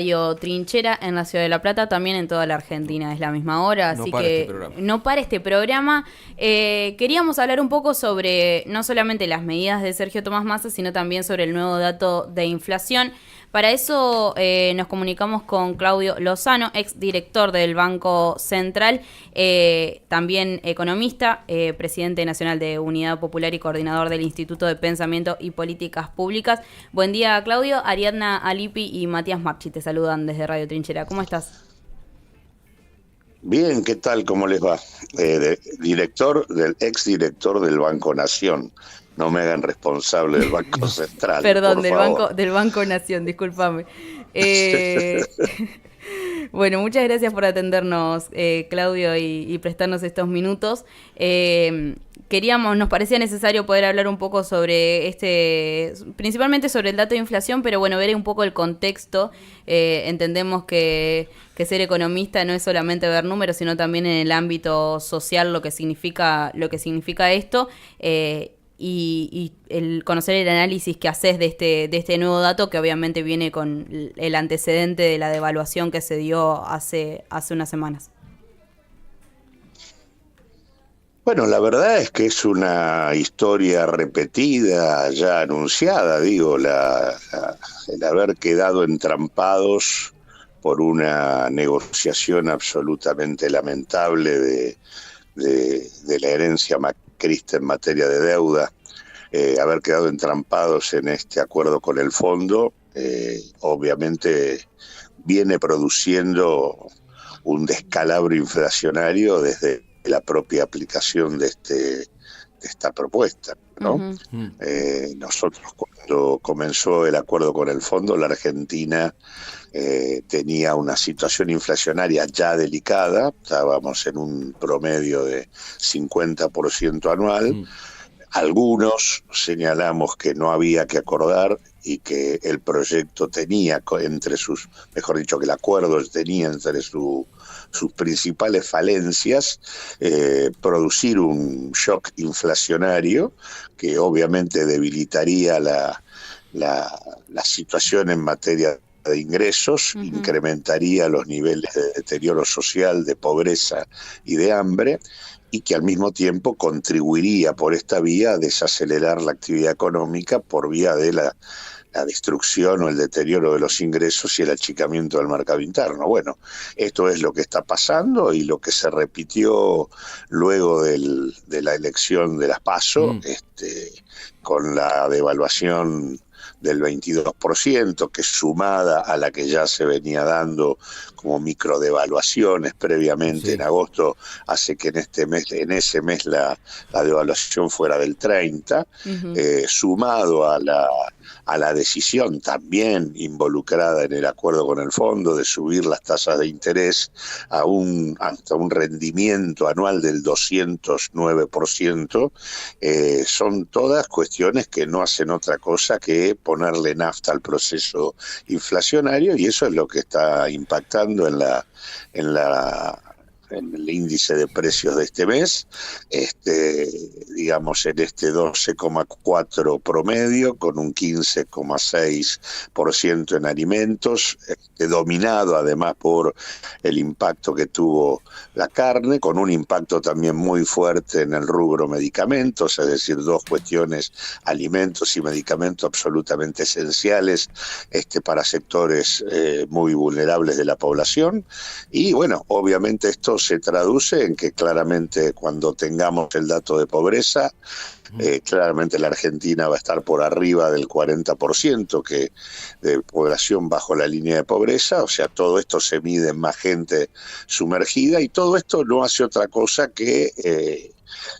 Radio Trinchera en la Ciudad de La Plata, también en toda la Argentina es la misma hora, así que no para este programa. Queríamos hablar un poco sobre no solamente las medidas de Sergio Tomás Massa, sino también sobre el nuevo dato de inflación. Para eso nos comunicamos con Claudio Lozano, exdirector del Banco Central, también economista, presidente nacional de Unidad Popular y coordinador del Instituto de Pensamiento y Políticas Públicas. Buen día, Claudio. Ariadna Alipi y Matías Marchi te saludan desde Radio Trinchera. ¿Cómo estás? Bien, ¿qué tal? ¿Cómo les va? Exdirector del Banco Nación. No me hagan responsable del Banco Central. Perdón, del Banco Nación, discúlpame. Bueno, muchas gracias por atendernos, Claudio, y prestarnos estos minutos. Nos parecía necesario poder hablar un poco sobre principalmente sobre el dato de inflación, pero bueno, ver un poco el contexto. Entendemos que ser economista no es solamente ver números, sino también en el ámbito social lo que significa esto. Y el conocer el análisis que haces de este nuevo dato, que obviamente viene con el antecedente de la devaluación que se dio hace unas semanas. Bueno, la verdad es que es una historia repetida, ya anunciada, el haber quedado entrampados por una negociación absolutamente lamentable de la herencia macrista en materia de deuda, haber quedado entrampados en este acuerdo con el fondo, obviamente viene produciendo un descalabro inflacionario desde la propia aplicación de esta propuesta, ¿no? Uh-huh. Nosotros, cuando comenzó el acuerdo con el fondo, la Argentina tenía una situación inflacionaria ya delicada, estábamos en un promedio de 50% anual. Uh-huh. Algunos señalamos que no había que acordar y que el proyecto tenía que el acuerdo tenía entre sus principales falencias producir un shock inflacionario que obviamente debilitaría la situación en materia de ingresos, uh-huh. Incrementaría los niveles de deterioro social, de pobreza y de hambre, y que al mismo tiempo contribuiría por esta vía a desacelerar la actividad económica por vía de la destrucción o el deterioro de los ingresos y el achicamiento del mercado interno. Bueno, esto es lo que está pasando y lo que se repitió luego de la elección de las PASO, con la devaluación del 22%, que sumada a la que ya se venía dando como microdevaluaciones previamente en agosto, hace que en ese mes la devaluación fuera del 30%, uh-huh. Sumado a la decisión también involucrada en el acuerdo con el fondo de subir las tasas de interés hasta un rendimiento anual del 209%, son todas cuestiones que no hacen otra cosa que ponerle nafta al proceso inflacionario, y eso es lo que está impactando en el índice de precios de este mes, en este 12,4 promedio, con un 15,6% en alimentos, dominado además por el impacto que tuvo la carne, con un impacto también muy fuerte en el rubro medicamentos, es decir, dos cuestiones, alimentos y medicamentos absolutamente esenciales para sectores muy vulnerables de la población. Y bueno, obviamente esto se traduce en que claramente cuando tengamos el dato de pobreza, claramente la Argentina va a estar por arriba del 40% de población bajo la línea de pobreza, o sea, todo esto se mide en más gente sumergida, y todo esto no hace otra cosa que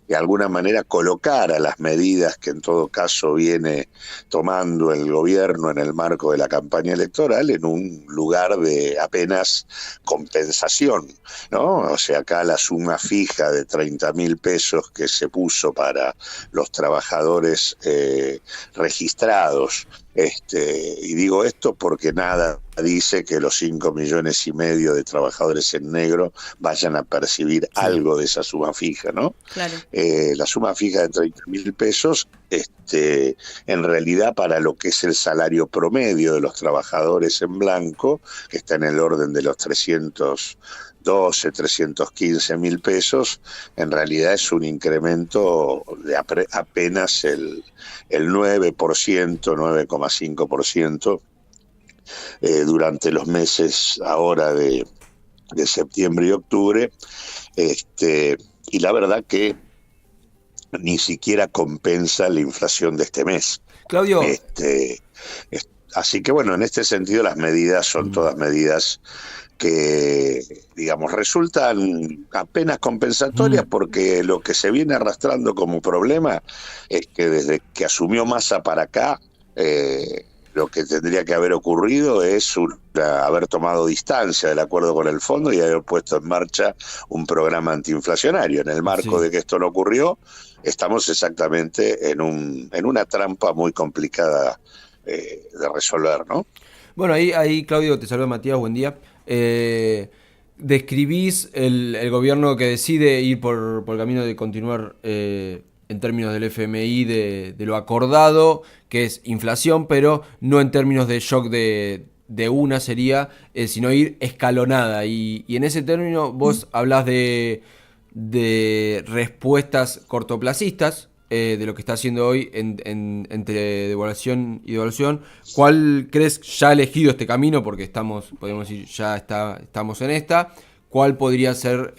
de alguna manera colocar a las medidas que en todo caso viene tomando el gobierno en el marco de la campaña electoral en un lugar de apenas compensación, ¿no? O sea, acá la suma fija de 30.000 pesos que se puso para los trabajadores registrados Y digo esto porque nada dice que los 5,5 millones de trabajadores en negro vayan a percibir algo de esa suma fija, ¿no? Claro. La suma fija de 30.000 pesos, en realidad para lo que es el salario promedio de los trabajadores en blanco, que está en el orden de los 315.000 pesos, en realidad es un incremento de apenas el 9%, 9,5%, durante los meses ahora de septiembre y octubre, y la verdad que ni siquiera compensa la inflación de este mes. Claudio. Así que bueno, en este sentido las medidas son todas medidas que, digamos, resultan apenas compensatorias, porque lo que se viene arrastrando como problema es que desde que asumió Massa para acá, lo que tendría que haber ocurrido es haber tomado distancia del acuerdo con el fondo y haber puesto en marcha un programa antiinflacionario. En el marco de que esto no ocurrió, estamos exactamente en una trampa muy complicada de resolver, ¿no? Bueno, ahí Claudio, te saluda Matías, buen día. Describís el gobierno que decide ir por el camino de continuar en términos del FMI de lo acordado, que es inflación, pero no en términos de shock de una sería, sino ir escalonada. Y en ese término vos hablás de respuestas cortoplacistas, de lo que está haciendo hoy entre devaluación y devaluación. ¿Cuál crees ya ha elegido este camino? Porque podemos decir, ya estamos en esta. ¿Cuál podría ser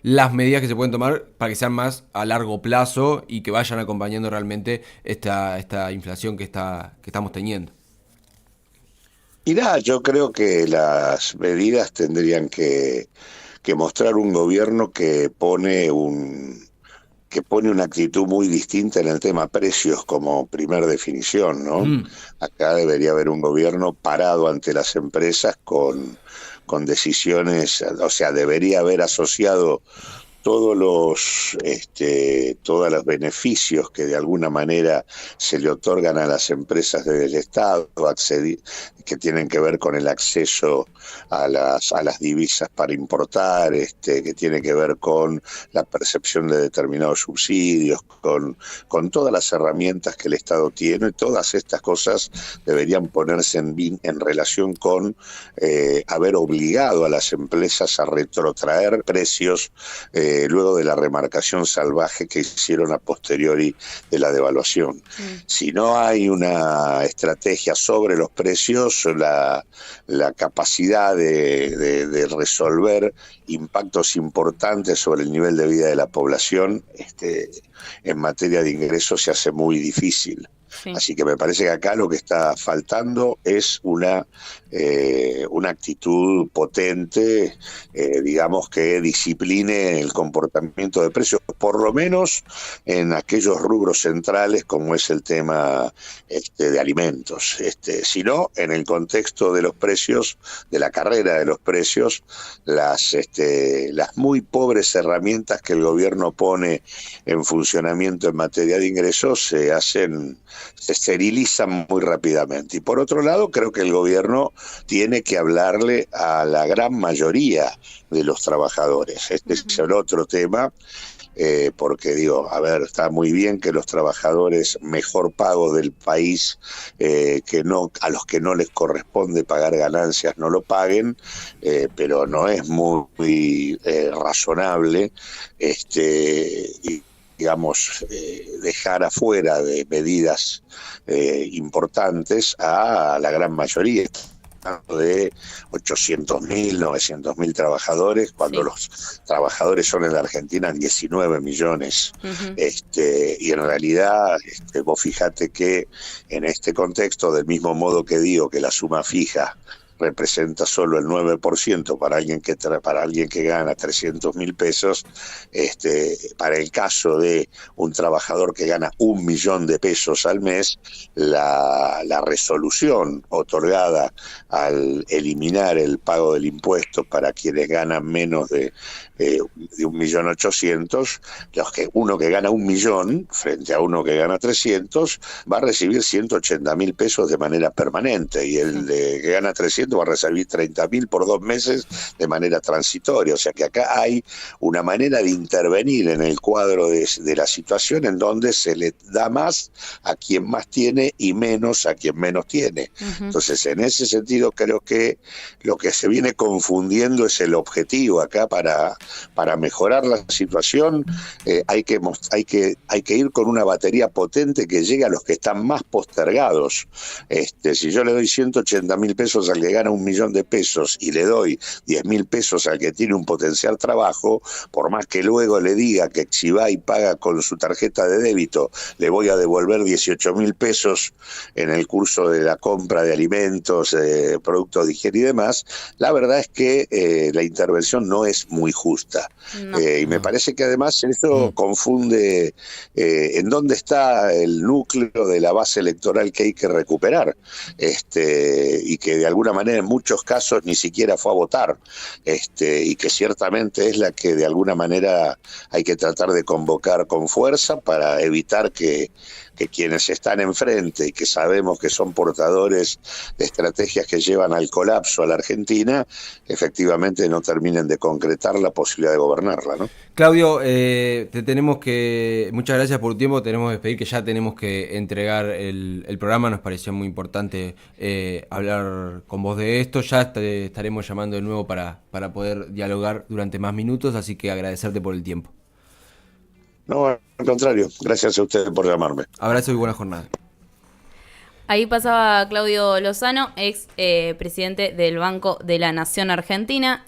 las medidas que se pueden tomar para que sean más a largo plazo y que vayan acompañando realmente esta inflación que estamos teniendo? Mirá, yo creo que las medidas tendrían que mostrar un gobierno que pone una actitud muy distinta en el tema precios como primer definición, ¿no? Acá debería haber un gobierno parado ante las empresas con decisiones, o sea, debería haber asociado todos los beneficios que de alguna manera se le otorgan a las empresas del Estado, que tienen que ver con el acceso a las divisas para importar, que tiene que ver con la percepción de determinados subsidios, con todas las herramientas que el Estado tiene. Todas estas cosas deberían ponerse en relación con haber obligado a las empresas a retrotraer precios luego de la remarcación salvaje que hicieron a posteriori de la devaluación. Si no hay una estrategia sobre los precios, la capacidad de resolver impactos importantes sobre el nivel de vida de la población en materia de ingresos se hace muy difícil. Sí. Así que me parece que acá lo que está faltando es una actitud potente, digamos, que discipline el comportamiento de precios, por lo menos en aquellos rubros centrales como es el tema de alimentos. Si no, en el contexto de los precios, de la carrera de los precios, las muy pobres herramientas que el gobierno pone en funcionamiento en materia de ingresos se esterilizan muy rápidamente. Y por otro lado, creo que el gobierno tiene que hablarle a la gran mayoría de los trabajadores. Este es el otro tema, porque digo, a ver, está muy bien que los trabajadores mejor pagos del país, a los que no les corresponde pagar ganancias, no lo paguen, pero no es muy razonable digamos, dejar afuera de medidas importantes a la gran mayoría de 800.000, 900.000 trabajadores, cuando los trabajadores son en la Argentina 19 millones. Y en realidad, vos fijate que en este contexto, del mismo modo que digo que la suma fija representa solo el 9% para alguien que gana 300.000 pesos. Para el caso de un trabajador que gana 1.000.000 de pesos al mes, la resolución otorgada al eliminar el pago del impuesto para quienes ganan menos de 1.800.000, uno que gana 1.000.000 frente a uno que gana 300 va a recibir 180.000 pesos de manera permanente, y el que gana 300 va a recibir 30.000 por 2 meses de manera transitoria. O sea que acá hay una manera de intervenir en el cuadro de la situación, en donde se le da más a quien más tiene y menos a quien menos tiene. Entonces, en ese sentido, creo que lo que se viene confundiendo es el objetivo acá. Para mejorar la situación hay que ir con una batería potente que llegue a los que están más postergados. Si yo le doy 180.000 pesos al que gana 1.000.000 de pesos y le doy 10.000 pesos al que tiene un potencial trabajo, por más que luego le diga que si va y paga con su tarjeta de débito le voy a devolver 18.000 pesos en el curso de la compra de alimentos, productos de higiene y demás, la verdad es que la intervención no es muy justa. No. Y me parece que además eso confunde en dónde está el núcleo de la base electoral que hay que recuperar, y que de alguna manera en muchos casos ni siquiera fue a votar, y que ciertamente es la que de alguna manera hay que tratar de convocar con fuerza para evitar que quienes están enfrente y que sabemos que son portadores de estrategias que llevan al colapso a la Argentina, efectivamente no terminen de concretar la posibilidad de gobernarla, ¿no? Claudio, muchas gracias por tu tiempo, tenemos que despedir, que ya tenemos que entregar el programa. Nos pareció muy importante hablar con vos de esto. Ya te estaremos llamando de nuevo para poder dialogar durante más minutos, así que agradecerte por el tiempo. No, al contrario, gracias a ustedes por llamarme. Abrazo y buena jornada. Ahí pasaba Claudio Lozano, ex presidente del Banco de la Nación Argentina.